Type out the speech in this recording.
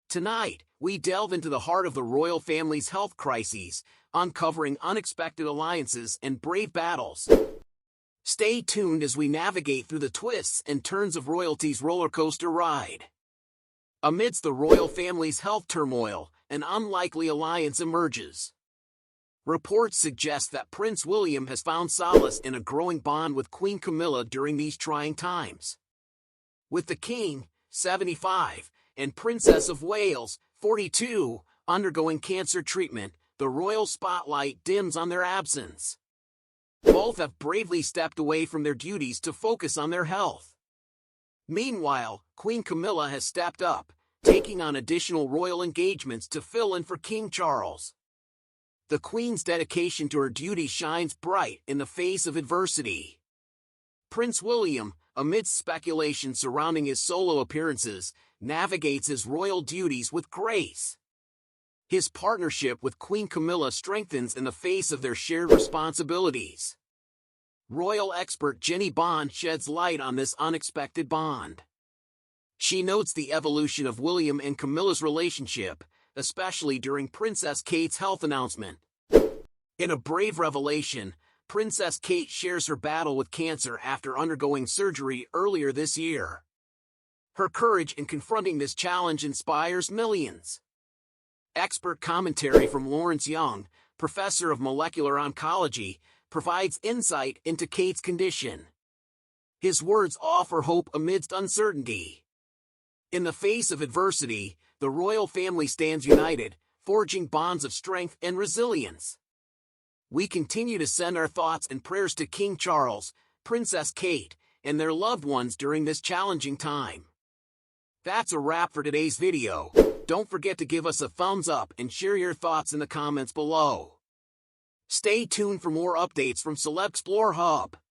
Tonight, we delve into the heart of the royal family's health crises, uncovering unexpected alliances and brave battles. Stay tuned as we navigate through the twists and turns of royalty's rollercoaster ride. Amidst the royal family's health turmoil, an unlikely alliance emerges. Reports suggest that Prince William has found solace in a growing bond with Queen Camilla during these trying times. With the King, 75, and Princess of Wales, 42, undergoing cancer treatment, the royal spotlight dims on their absence. Both have bravely stepped away from their duties to focus on their health. Meanwhile, Queen Camilla has stepped up, taking on additional royal engagements to fill in for King Charles. The Queen's dedication to her duties shines bright in the face of adversity. Prince William, amidst speculation surrounding his solo appearances, navigates his royal duties with grace. His partnership with Queen Camilla strengthens in the face of their shared responsibilities. Royal expert Jenny Bond sheds light on this unexpected bond. She notes the evolution of William and Camilla's relationship, especially during Princess Kate's health announcement. In a brave revelation, Princess Kate shares her battle with cancer after undergoing surgery earlier this year. Her courage in confronting this challenge inspires millions. Expert commentary from Lawrence Young, professor of molecular oncology, provides insight into Kate's condition. His words offer hope amidst uncertainty. In the face of adversity, the royal family stands united, forging bonds of strength and resilience. We continue to send our thoughts and prayers to King Charles, Princess Kate, and their loved ones during this challenging time. That's a wrap for today's video. Don't forget to give us a thumbs up and share your thoughts in the comments below. Stay tuned for more updates from Celeb Explore Hub.